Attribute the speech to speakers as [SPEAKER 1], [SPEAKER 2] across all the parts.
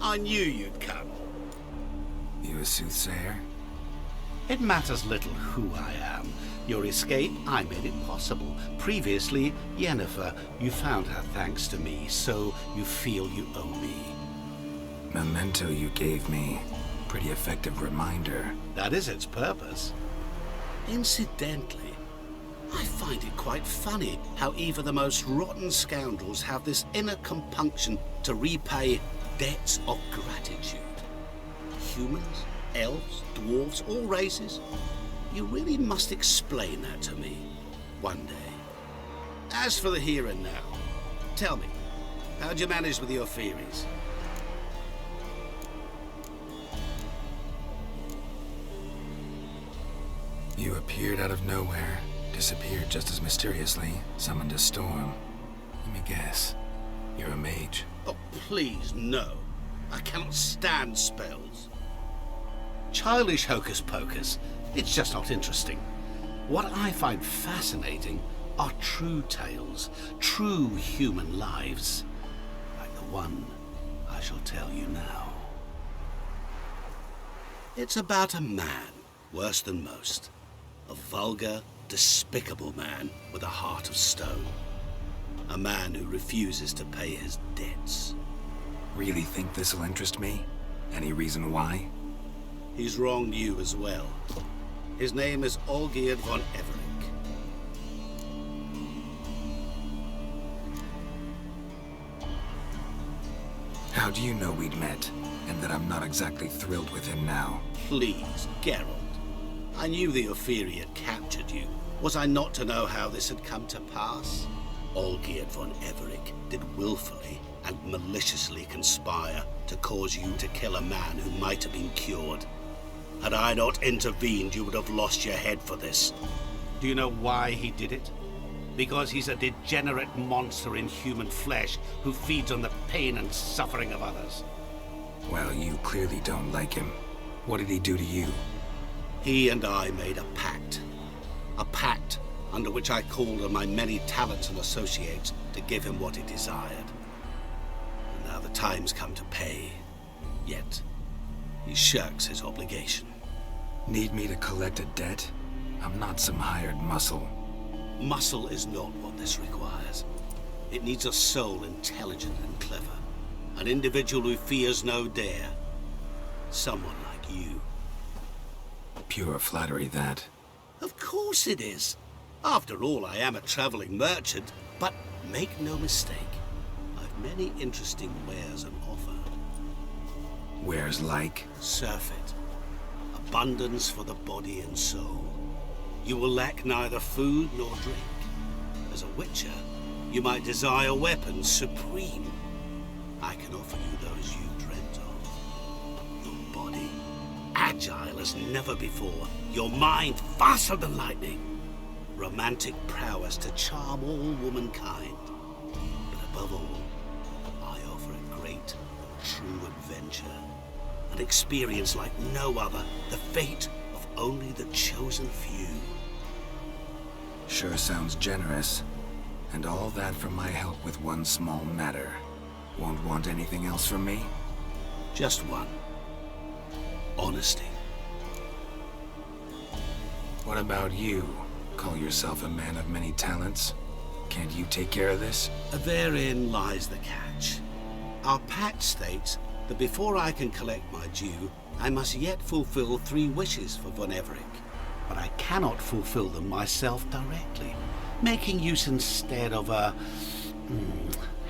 [SPEAKER 1] I knew you'd come.
[SPEAKER 2] You a soothsayer?
[SPEAKER 1] It matters little who I am. Your escape, I made it possible. Previously, Yennefer, you found her thanks to me, so you feel you owe me.
[SPEAKER 2] Memento you gave me. Pretty effective reminder.
[SPEAKER 1] That is its purpose. Incidentally, I find it quite funny how even the most rotten scoundrels have this inner compunction to repay debts of gratitude. Humans, elves, dwarves, all races. You really must explain that to me one day. As for the here and now, tell me, how'd you manage with your theories?
[SPEAKER 2] You appeared out of nowhere, disappeared just as mysteriously, summoned a storm. Let me guess, you're a mage.
[SPEAKER 1] Oh, please, no. I cannot stand spells. Childish hocus pocus. It's just not interesting. What I find fascinating are true tales, true human lives, like the one I shall tell you now. It's about a man, worse than most. A vulgar, despicable man with a heart of stone. A man who refuses to pay his debts.
[SPEAKER 2] Really think this'll interest me? Any reason why?
[SPEAKER 1] He's wronged you as well. His name is Olgierd von Everec.
[SPEAKER 2] How do you know we'd met, and that I'm not exactly thrilled with him now?
[SPEAKER 1] Please, Geralt. I knew the Ophiri had captured you. Was I not to know how this had come to pass? Olgierd von Everec did willfully and maliciously conspire to cause you to kill a man who might have been cured. Had I not intervened, you would have lost your head for this. Do you know why he did it? Because he's a degenerate monster in human flesh who feeds on the pain and suffering of others.
[SPEAKER 2] Well, you clearly don't like him. What did he do to you?
[SPEAKER 1] He and I made a pact. A pact under which I called on my many talents and associates to give him what he desired. And now the time's come to pay. Yet, he shirks his obligation.
[SPEAKER 2] Need me to collect a debt? I'm not some hired muscle.
[SPEAKER 1] Muscle is not what this requires. It needs a soul intelligent and clever. An individual who fears no dare. Someone like you.
[SPEAKER 2] Pure flattery, that.
[SPEAKER 1] Of course it is. After all, I am a traveling merchant, but make no mistake. I've many interesting wares on offer.
[SPEAKER 2] Wares like?
[SPEAKER 1] Surfeit. Abundance for the body and soul. You will lack neither food nor drink. As a witcher, you might desire weapons supreme. I can offer you those you dreamt of. Your body, agile as never before. Your mind, faster than lightning. Romantic prowess to charm all womankind. But above all, I offer a great and true adventure. An experience like no other. The fate of only the chosen few.
[SPEAKER 2] Sure sounds generous. And all that for my help with one small matter. Won't want anything else from me?
[SPEAKER 1] Just one. Honesty.
[SPEAKER 2] What about you? Call yourself a man of many talents? Can't you take care of this?
[SPEAKER 1] Therein lies the catch. Our pact states that before I can collect my due, I must yet fulfill 3 wishes for von Everec. But I cannot fulfill them myself directly, making use instead of a...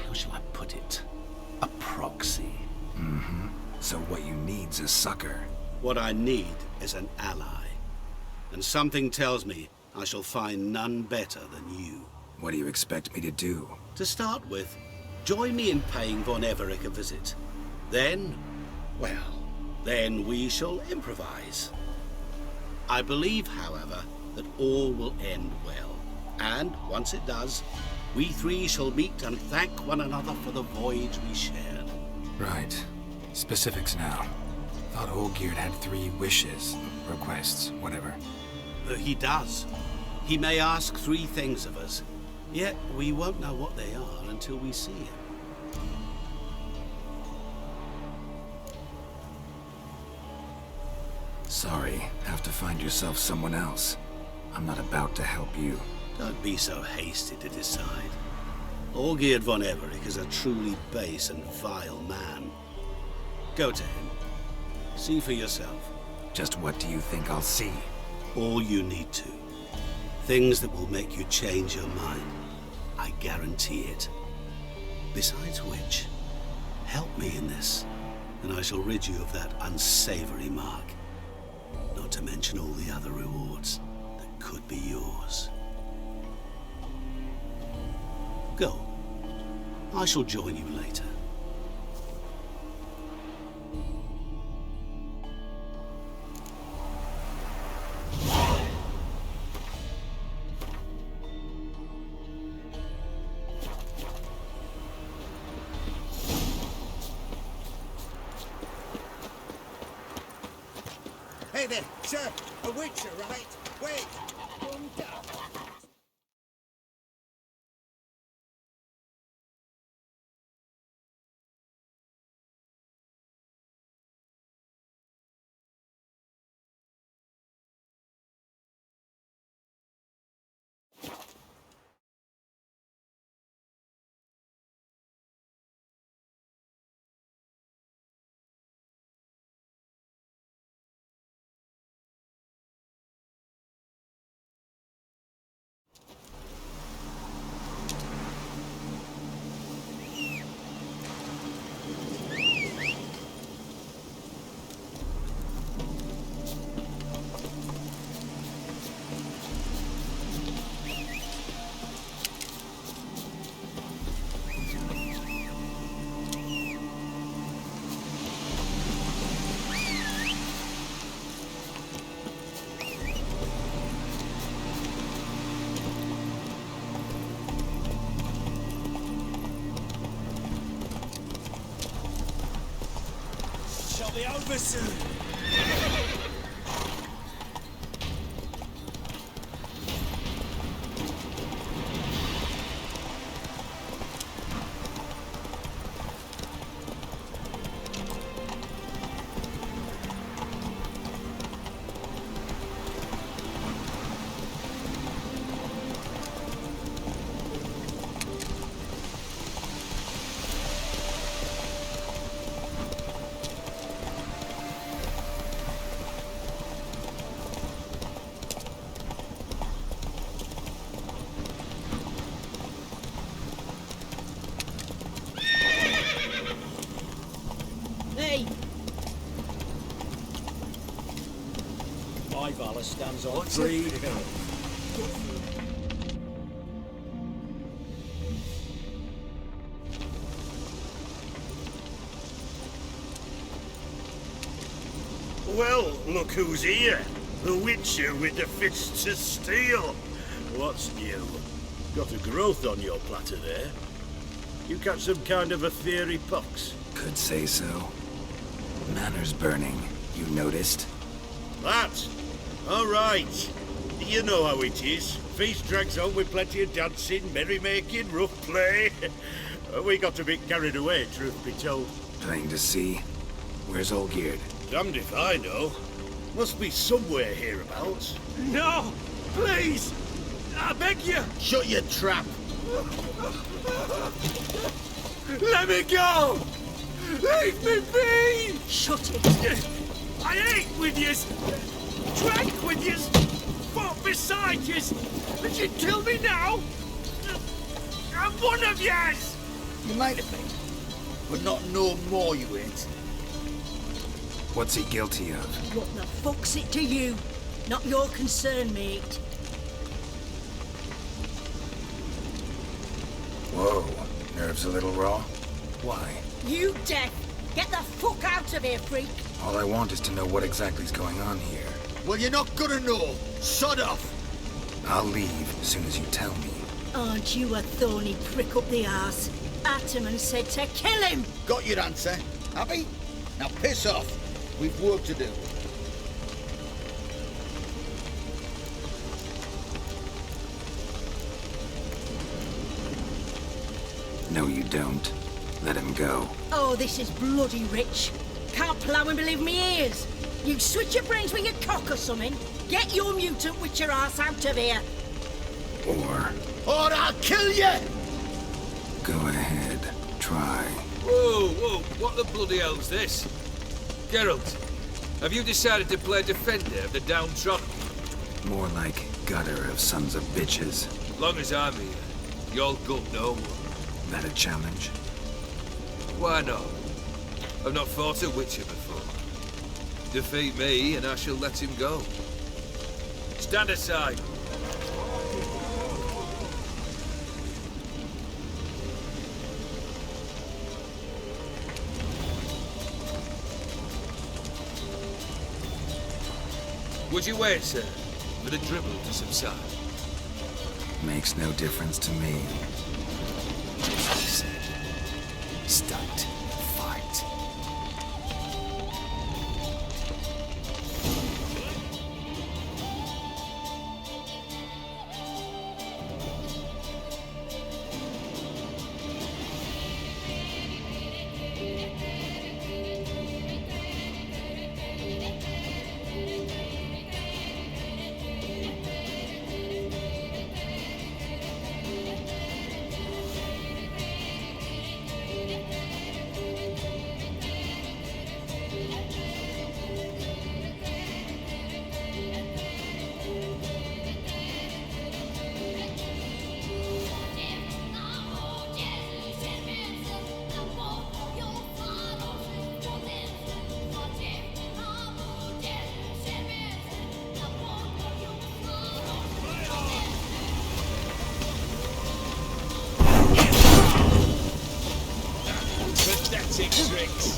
[SPEAKER 1] how shall I put it? A proxy.
[SPEAKER 2] Mm-hmm. So what you need's a sucker.
[SPEAKER 1] What I need is an ally. And something tells me I shall find none better than you.
[SPEAKER 2] What do you expect me to do?
[SPEAKER 1] To start with, join me in paying von Everec a visit. Then, well, then we shall improvise. I believe, however, that all will end well. And once it does, we 3 shall meet and thank one another for the voyage we shared.
[SPEAKER 2] Right. Specifics now. Thought Olgierd had 3 wishes, requests, whatever.
[SPEAKER 1] He does. He may ask 3 things of us, yet we won't know what they are until we see him.
[SPEAKER 2] Sorry, have to find yourself someone else. I'm not about to help you.
[SPEAKER 1] Don't be so hasty to decide. Olgierd von Everec is a truly base and vile man. Go to him. See for yourself.
[SPEAKER 2] Just what do you think I'll see?
[SPEAKER 1] All you need to. Things that will make you change your mind. I guarantee it. Besides which, help me in this, and I shall rid you of that unsavory mark. Not to mention all the other rewards that could be yours. Go. I shall join you later.
[SPEAKER 3] Hey there, sir! A witcher, right? Wait! Calm down. Shall be over soon. My valor stands on three.
[SPEAKER 4] Well, look who's here. The Witcher with the fists of steel. What's new? Got a growth on your platter there. You catch some kind of a theory pox?
[SPEAKER 2] Could say so. Manor's burning. You noticed?
[SPEAKER 4] That? All right. You know how it is. Feast drags on with plenty of dancing, merrymaking, rough play. We got a bit carried away, truth be told.
[SPEAKER 2] Plain to see. Where's Olgierd?
[SPEAKER 4] Damned if I know. Must be somewhere hereabouts.
[SPEAKER 3] No! Please! I beg you!
[SPEAKER 4] Shut your trap!
[SPEAKER 3] Let me go! Leave me be!
[SPEAKER 5] Shut it!
[SPEAKER 3] I ate with yous! Drank with yous! Fought beside yous! And you kill me now? I'm one of yous!
[SPEAKER 6] You might have been, but not no more you ain't.
[SPEAKER 2] What's he guilty of?
[SPEAKER 5] What the fuck's it to you? Not your concern, mate.
[SPEAKER 2] Whoa. Nerves a little raw? Why?
[SPEAKER 5] You deaf! Get the fuck out of here, freak!
[SPEAKER 2] All I want is to know what exactly's going on here.
[SPEAKER 6] Well, you're not gonna know. Sod off.
[SPEAKER 2] I'll leave as soon as you tell me.
[SPEAKER 5] Aren't you a thorny prick up the arse? Ataman said to kill him!
[SPEAKER 6] Got your answer. Happy? Now piss off. We've work to do.
[SPEAKER 2] No, you don't. Let him go.
[SPEAKER 5] Oh, this is bloody rich. Can't plough and believe me ears. You switch your brains with your cock or something? Get your mutant witcher ass out of here!
[SPEAKER 6] Or I'll kill you!
[SPEAKER 2] Go ahead. Try.
[SPEAKER 7] Whoa, whoa, what the bloody hell's this? Geralt, have you decided to play defender of the downtrodden?
[SPEAKER 2] More like gutter of sons of bitches.
[SPEAKER 7] Long as I'm here, you'll gut no one.
[SPEAKER 2] That a challenge?
[SPEAKER 7] Why not? I've not fought a witcher before. Defeat me and I shall let him go. Stand aside. Would you wait, sir, for the dribble to subside?
[SPEAKER 2] Makes no difference to me. Stunt. Fight.
[SPEAKER 3] Pathetic tricks.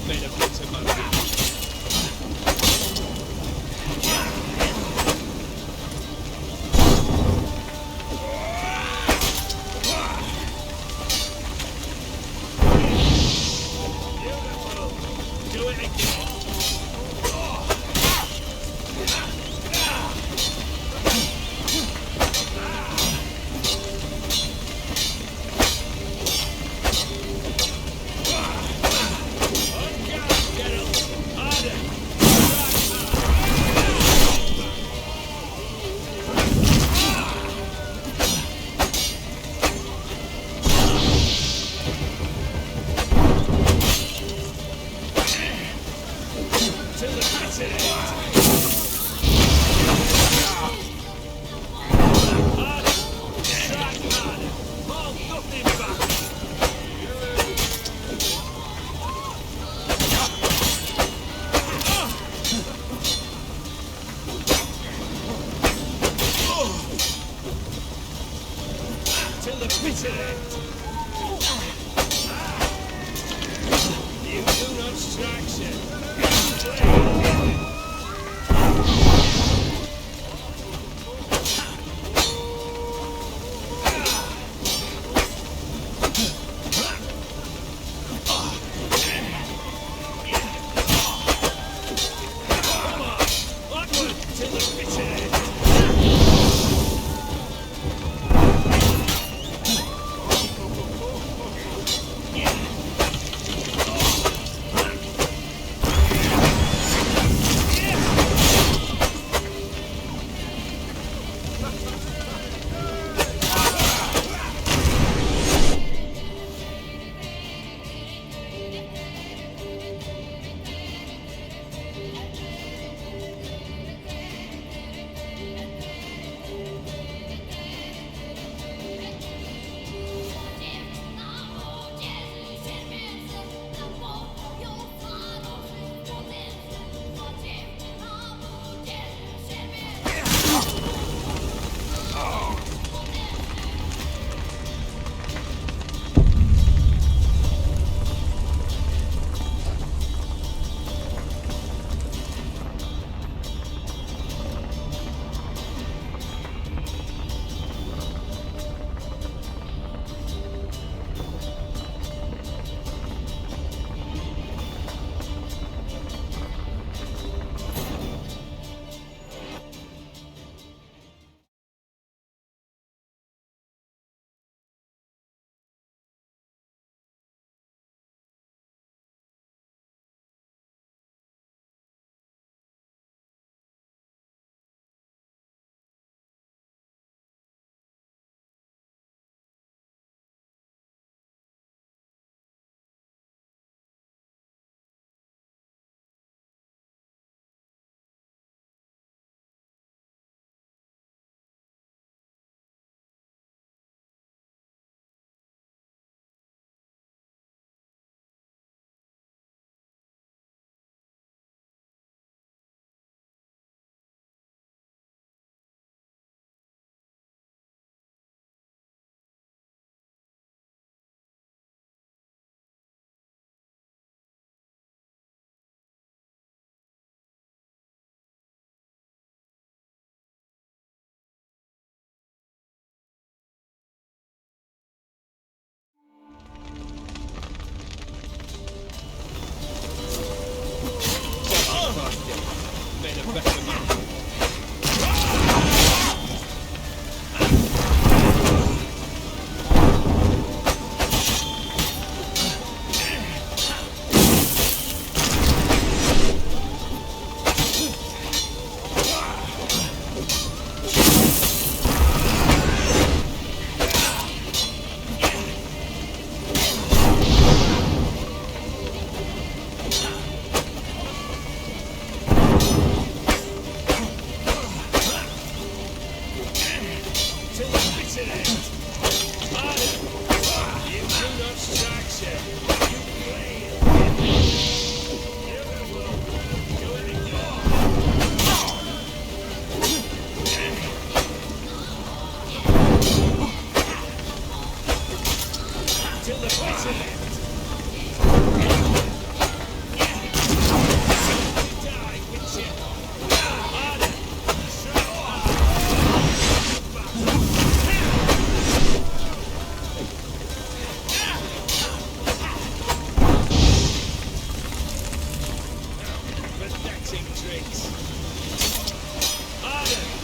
[SPEAKER 3] better bits of monkey. Do it again. Till the bitter end. You do not strike, sir. hunting tricks. Harder!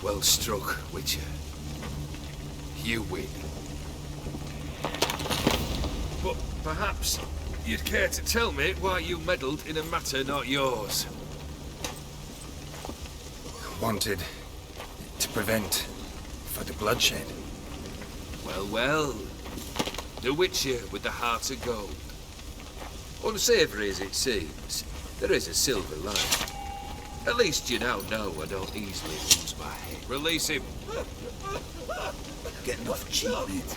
[SPEAKER 7] Well struck, Witcher. You win. But perhaps you'd care to tell me why you meddled in a matter not yours.
[SPEAKER 2] Wanted to prevent further bloodshed.
[SPEAKER 7] Well, well. The Witcher with the heart of gold. Unsavoury as it seems, there is a silver lining. At least you now know I don't easily lose my head. Release him.
[SPEAKER 6] Getting off cheap, mate.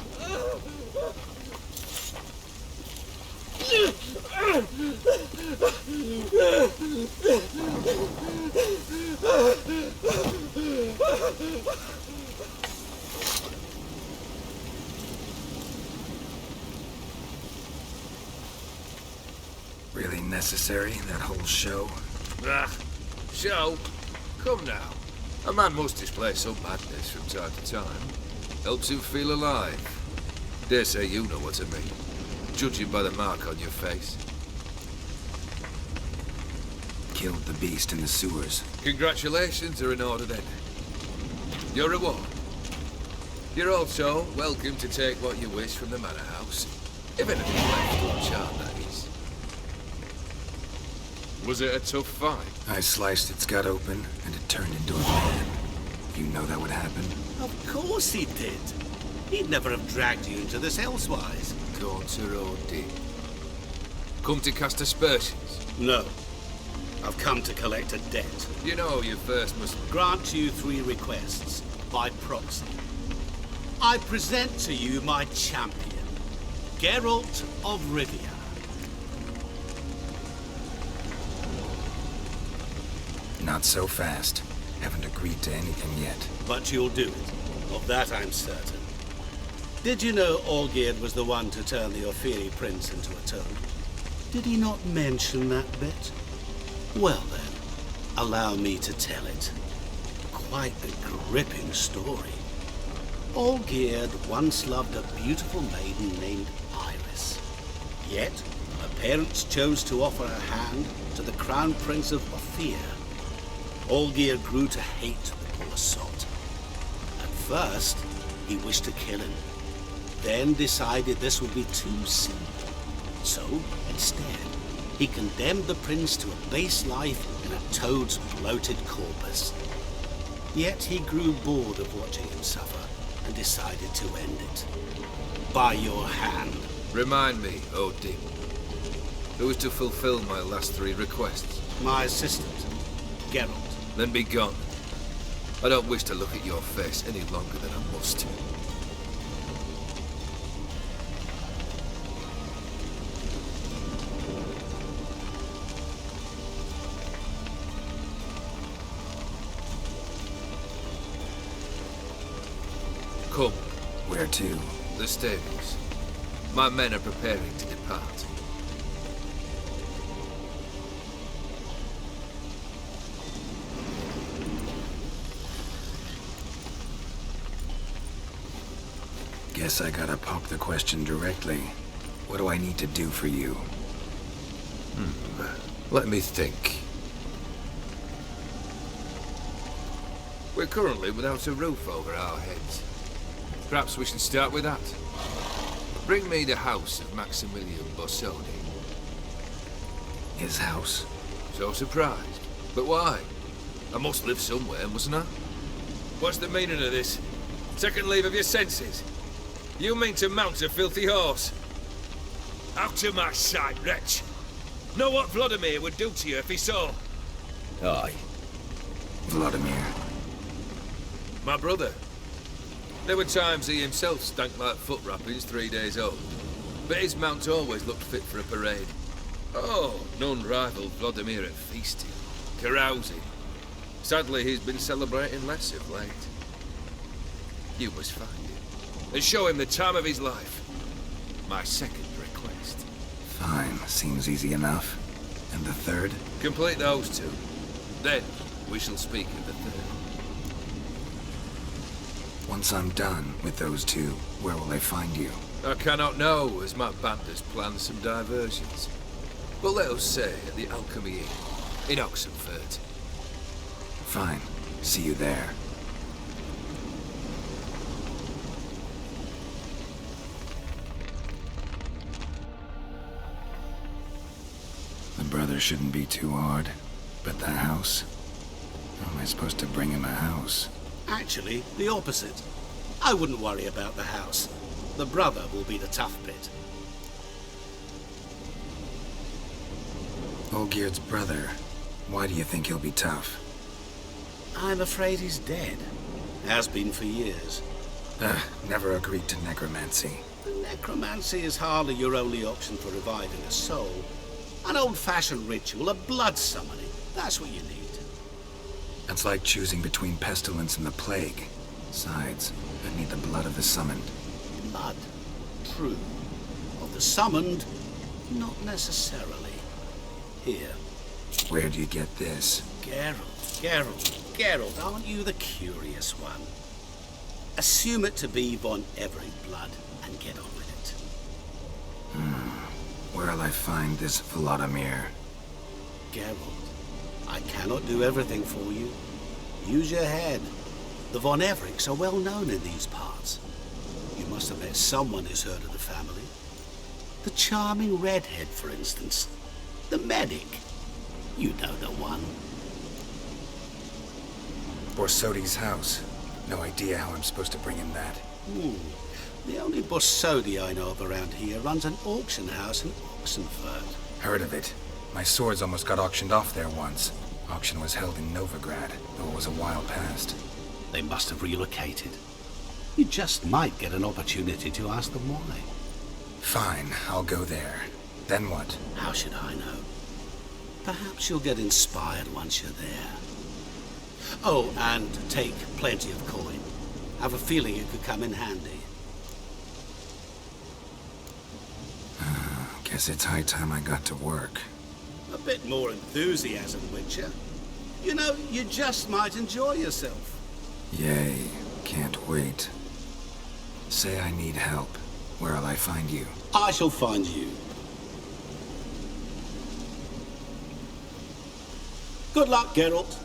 [SPEAKER 2] Really necessary, that whole show?
[SPEAKER 7] Ah, show? Come now. A man must display some madness from time to time. Helps him feel alive. Dare say you know what I mean. Judging by the mark on your face.
[SPEAKER 2] Killed the beast in the sewers.
[SPEAKER 7] Congratulations are in order then. Your reward. You're also welcome to take what you wish from the manor house. If anything's left to enchant, that is. Was it a tough fight?
[SPEAKER 2] I sliced its gut open, and it turned into a man. You know that would happen?
[SPEAKER 1] Of course he did. He'd never have dragged you into this elsewise.
[SPEAKER 7] Gaunter O.D. Come to cast aspersions?
[SPEAKER 1] No. I've come to collect a debt.
[SPEAKER 7] You know you first must...
[SPEAKER 1] Grant you 3 requests, by proxy. I present to you my champion, Geralt of Rivia.
[SPEAKER 2] Not so fast. Haven't agreed to anything yet.
[SPEAKER 1] But you'll do it. Of that I'm certain. Did you know Olgierd was the one to turn the Ophiri prince into a toad? Did he not mention that bit? Well then, allow me to tell it. Quite a gripping story. Olgierd once loved a beautiful maiden named Iris. Yet, her parents chose to offer her hand to the Crown Prince of Ophir. Olgierd grew to hate the poor sot. At first, he wished to kill him, then decided this would be too simple. So, instead, he condemned the prince to a base life in a toad's bloated corpus. Yet he grew bored of watching him suffer and decided to end it. By your hand.
[SPEAKER 7] Remind me, O.D. Who is to fulfill my last 3 requests?
[SPEAKER 1] My assistant, Geralt.
[SPEAKER 7] Then be gone. I don't wish to look at your face any longer than I must. Come.
[SPEAKER 2] Where to?
[SPEAKER 7] The stables. My men are preparing to depart.
[SPEAKER 2] Guess I gotta poke the question directly. What do I need to do for you?
[SPEAKER 7] Let me think. We're currently without a roof over our heads. Perhaps we should start with that. Bring me the house of Maximilian Bossoni.
[SPEAKER 2] His house?
[SPEAKER 7] So surprised. But why? I must live somewhere, mustn't I? What's the meaning of this? Second leave of your senses? You mean to mount a filthy horse? Out of my sight, wretch! Know what Vladimir would do to you if he saw?
[SPEAKER 6] Aye.
[SPEAKER 2] Vladimir.
[SPEAKER 7] My brother. There were times he himself stank like foot wrappings 3 days old. But his mount always looked fit for a parade. Oh, none rivaled Vladimir at feasting, carousing. Sadly, he's been celebrating less of late. You must find him and show him the time of his life. My second request.
[SPEAKER 2] Fine, seems easy enough. And the third?
[SPEAKER 7] Complete those 2. Then, we shall speak of the third.
[SPEAKER 2] Once I'm done with those 2, where will I find you?
[SPEAKER 7] I cannot know, as my band has planned some diversions. But let us say at the Alchemy Inn, in Oxenfurt.
[SPEAKER 2] Fine. See you there. The brother shouldn't be too hard. But the house? How am I supposed to bring him a house?
[SPEAKER 1] Actually, the opposite. I wouldn't worry about the house. The brother will be the tough bit.
[SPEAKER 2] Olgierd's brother. Why do you think he'll be tough?
[SPEAKER 1] I'm afraid he's dead. Has been for years.
[SPEAKER 2] Never agreed to necromancy.
[SPEAKER 1] Necromancy is hardly your only option for reviving a soul. An old-fashioned ritual, a blood summoning. That's what you need.
[SPEAKER 2] That's like choosing between pestilence and the plague. Besides, I need the blood of the summoned.
[SPEAKER 1] Blood. True. Of the summoned, not necessarily. Here.
[SPEAKER 2] Where do you get this?
[SPEAKER 1] Geralt, aren't you the curious one? Assume it to be Von Every blood and get on with it.
[SPEAKER 2] Where'll I find this Vladimir?
[SPEAKER 1] Geralt, I cannot do everything for you. Use your head. The Von Evericks are well known in these parts. You must have met someone who's heard of the family. The charming redhead, for instance. The medic. You know the one.
[SPEAKER 2] Borsodi's house. No idea how I'm supposed to bring him that.
[SPEAKER 1] The only Borsodi I know of around here runs an auction house in Oxenfurt.
[SPEAKER 2] Heard of it. My swords almost got auctioned off there once. Auction was held in Novigrad, though it was a while past.
[SPEAKER 1] They must have relocated. You just might get an opportunity to ask them why.
[SPEAKER 2] Fine, I'll go there. Then what?
[SPEAKER 1] How should I know? Perhaps you'll get inspired once you're there. Oh, and take plenty of coin. Have a feeling it could come in handy.
[SPEAKER 2] Guess it's high time I got to work.
[SPEAKER 1] A bit more enthusiasm, Witcher. You know, you just might enjoy yourself.
[SPEAKER 2] Yay, can't wait. Say I need help. Where'll I find you?
[SPEAKER 1] I shall find you. Good luck, Geralt.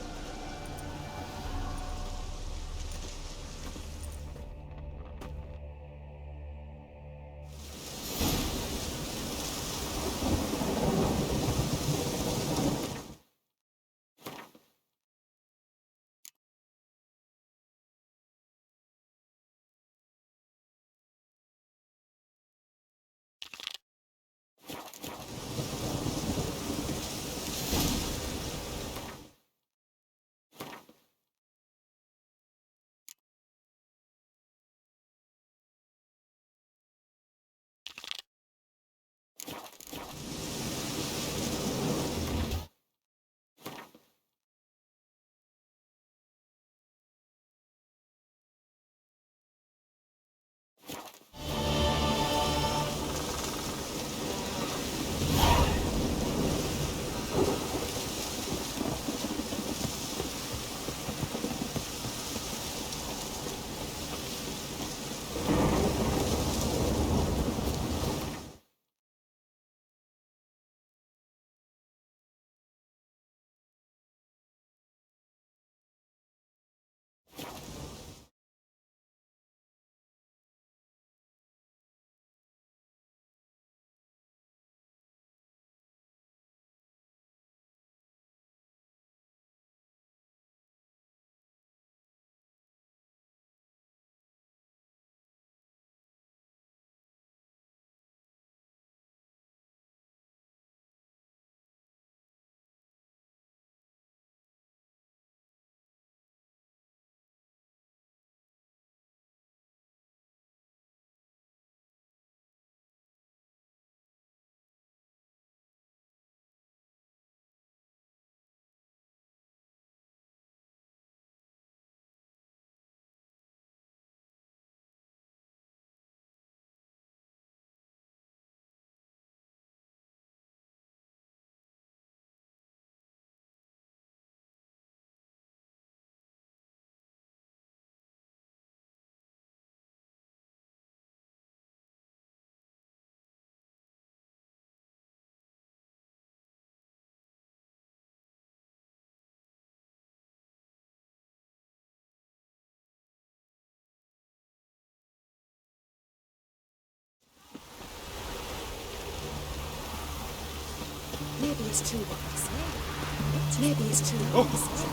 [SPEAKER 8] Maybe it's true what they say. Maybe it's true what they say.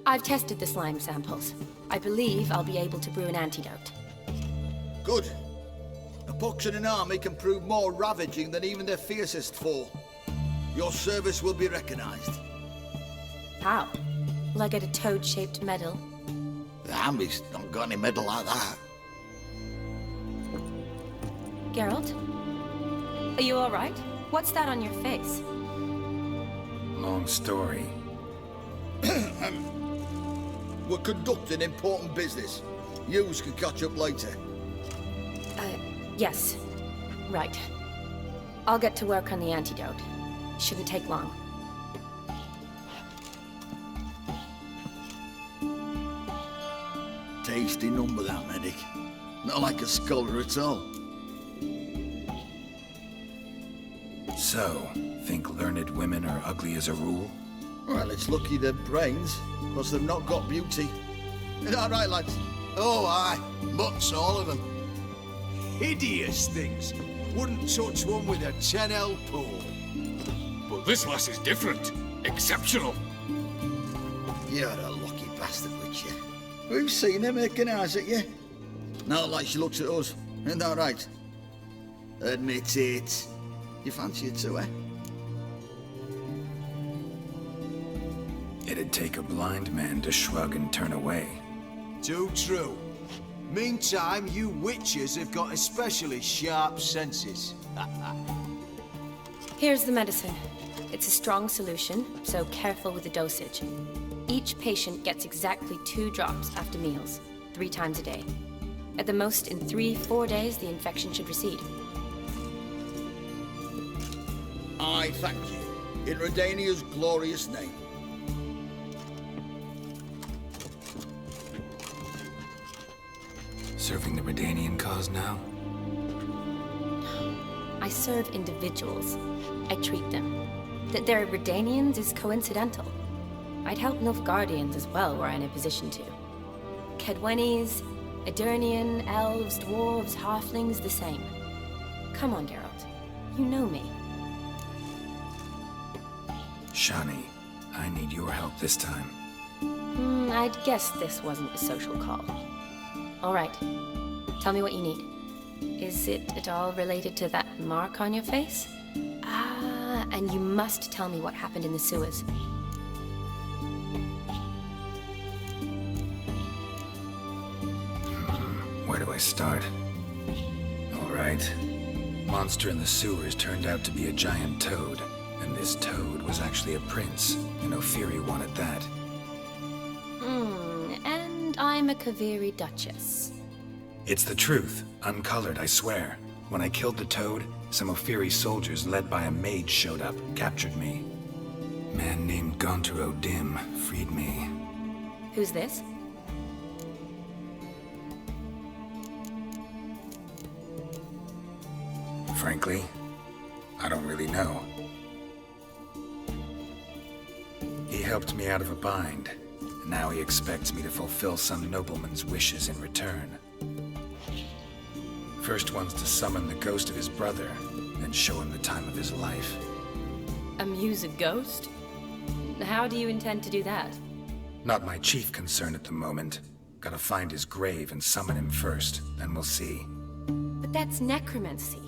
[SPEAKER 9] I've tested the slime samples. I believe I'll be able to brew an antidote.
[SPEAKER 6] Good. A pox in an army can prove more ravaging than even their fiercest foe. Your service will be recognized.
[SPEAKER 9] How? Will I get a toad-shaped medal?
[SPEAKER 6] The army's not got any medal like that.
[SPEAKER 9] Geralt? Are you alright? What's that on your face?
[SPEAKER 2] Long story.
[SPEAKER 6] We're conducting important business. Yous can catch up later.
[SPEAKER 9] Yes. Right. I'll get to work on the antidote. Shouldn't take long.
[SPEAKER 6] Tasty number, that medic. Not like a scholar at all.
[SPEAKER 2] So, think learned women are ugly as a rule?
[SPEAKER 6] Well, it's lucky they're brains, because they've not got beauty. All right, lads.
[SPEAKER 10] Oh, aye. Mutts, all of them.
[SPEAKER 3] Hideous things. Wouldn't touch one with a 10L pole. But this lass is different. Exceptional.
[SPEAKER 6] You're a lucky bastard, Witcher. We've seen her making eyes at you. Not like she looks at us. Isn't that right? Admit it. You fancy her too, eh?
[SPEAKER 2] It'd take a blind man to shrug and turn away.
[SPEAKER 3] Too true. Meantime, you witches have got especially sharp senses.
[SPEAKER 9] Here's the medicine. It's a strong solution, so careful with the dosage. Each patient gets exactly 2 drops after meals, 3 times a day. At the most, in 3-4 days, the infection should recede.
[SPEAKER 6] I thank you. In Redania's glorious name.
[SPEAKER 2] Serving the Redanian cause now?
[SPEAKER 9] I serve individuals. I treat them. That they're Redanians is coincidental. I'd help Nilfgaardians as well were I in a position to. Kedwenis, Edirnian, elves, dwarves, halflings, the same. Come on, Geralt. You know me.
[SPEAKER 2] Shani, I need your help this time.
[SPEAKER 9] I'd guess this wasn't a social call. All right. Tell me what you need. Is it at all related to that mark on your face? Ah, and you must tell me what happened in the sewers.
[SPEAKER 2] Where do I start? All right. Monster in the sewers turned out to be a giant toad. And this toad was actually a prince, and Ophiri wanted that.
[SPEAKER 9] And I'm a Kaviri Duchess.
[SPEAKER 2] It's the truth, uncolored, I swear. When I killed the toad, some Ophiri soldiers led by a mage showed up, captured me. A man named Gaunter O'Dim freed me.
[SPEAKER 9] Who's this?
[SPEAKER 2] Frankly, I don't really know. He helped me out of a bind, and now he expects me to fulfill some nobleman's wishes in return. First one's to summon the ghost of his brother, then show him the time of his life.
[SPEAKER 9] Amuse a ghost? How do you intend to do that?
[SPEAKER 2] Not my chief concern at the moment. Gotta find his grave and summon him first, then we'll see.
[SPEAKER 9] But that's necromancy.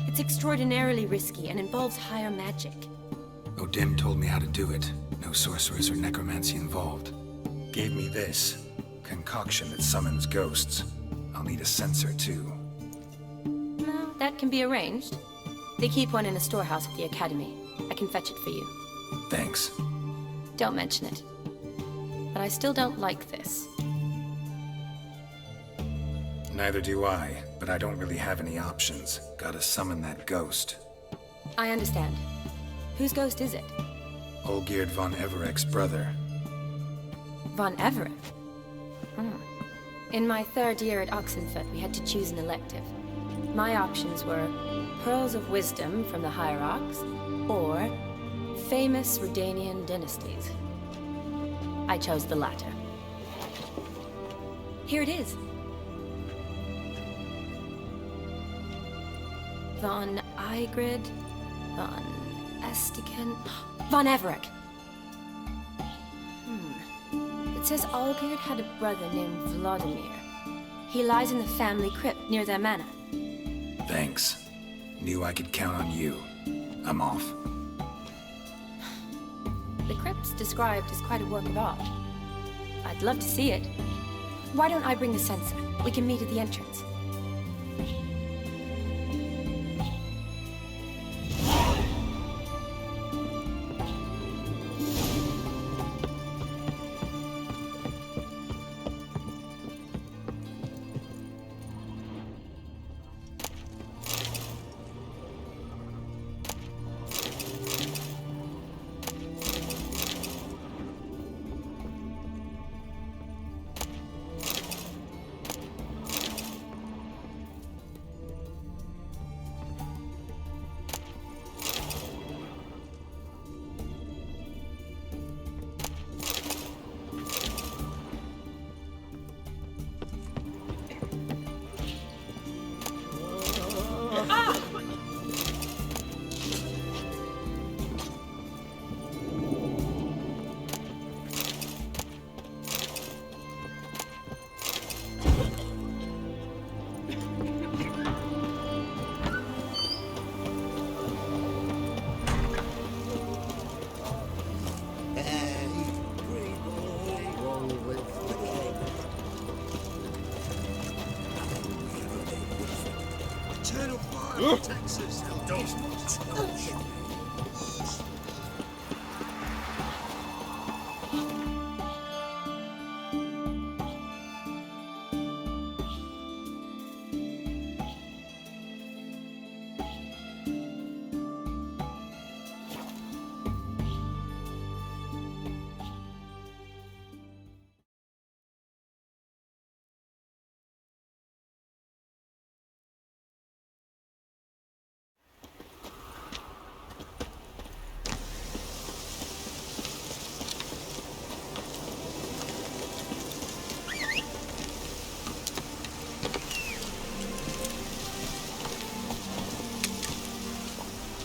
[SPEAKER 9] It's extraordinarily risky and involves higher magic.
[SPEAKER 2] O'Dim told me how to do it. No sorcerers or necromancy involved. Gave me this concoction that summons ghosts. I'll need a censer too.
[SPEAKER 9] No, that can be arranged. They keep one in a storehouse at the academy. I can fetch it for you.
[SPEAKER 2] Thanks.
[SPEAKER 9] Don't mention it. But I still don't like this.
[SPEAKER 2] Neither do I, but I don't really have any options. Gotta summon that ghost.
[SPEAKER 9] I understand. Whose ghost is it?
[SPEAKER 2] Olgierd von Everek's brother.
[SPEAKER 9] Von Everek? In my 3rd year at Oxenfurt, we had to choose an elective. My options were Pearls of Wisdom from the Hierarchs, or famous Redanian dynasties. I chose the latter. Here it is. Von Igrid, Von Estiken, Von Everek. It says Olgierd had a brother named Vladimir. He lies in the family crypt near their manor.
[SPEAKER 2] Thanks. Knew I could count on you. I'm off.
[SPEAKER 9] The crypt's described as quite a work of art. I'd love to see it. Why don't I bring the censer? We can meet at the entrance.
[SPEAKER 4] Texas, don't.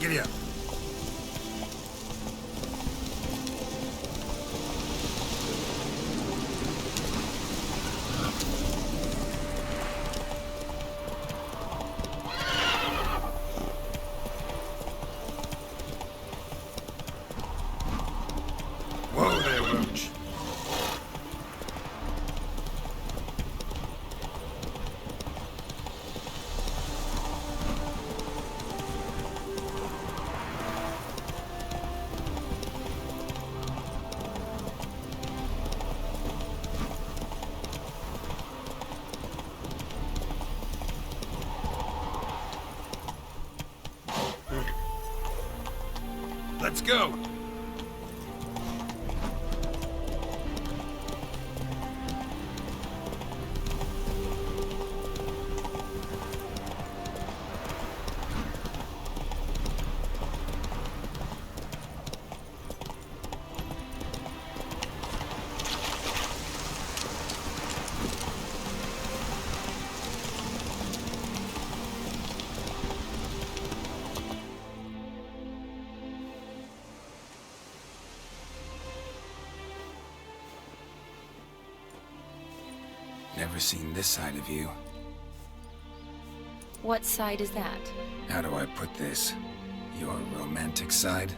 [SPEAKER 2] Giddy up. Whoa there, Roach. Let's go. Never seen this side of you.
[SPEAKER 9] What side is that?
[SPEAKER 2] How do I put this? Your romantic side?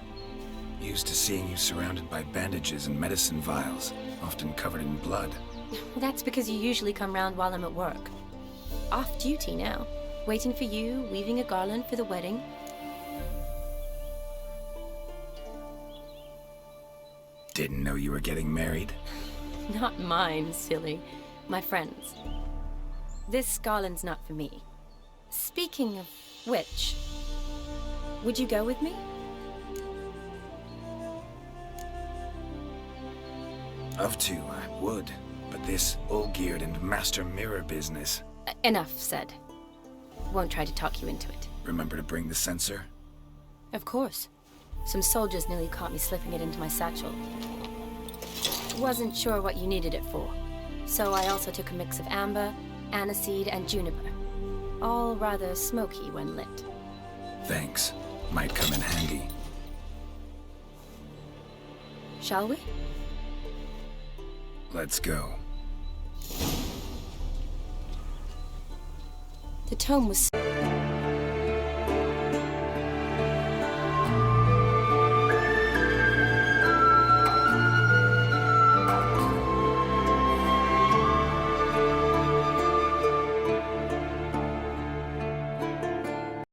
[SPEAKER 2] Used to seeing you surrounded by bandages and medicine vials, often covered in blood.
[SPEAKER 9] That's because you usually come round while I'm at work. Off duty now. Waiting for you, weaving a garland for the wedding.
[SPEAKER 2] Didn't know you were getting married.
[SPEAKER 9] Not mine, silly. My friends. This garland's not for me. Speaking of which, would you go with me?
[SPEAKER 2] Of to, I would. But this all-geared and master mirror business.
[SPEAKER 9] Enough said. Won't try to talk you into it.
[SPEAKER 2] Remember to bring the sensor?
[SPEAKER 9] Of course. Some soldiers nearly caught me slipping it into my satchel. Wasn't sure what you needed it for. So I also took a mix of amber, aniseed, and juniper. All rather smoky when lit.
[SPEAKER 2] Thanks. Might come in handy.
[SPEAKER 9] Shall we?
[SPEAKER 2] Let's go.
[SPEAKER 9] The tome was...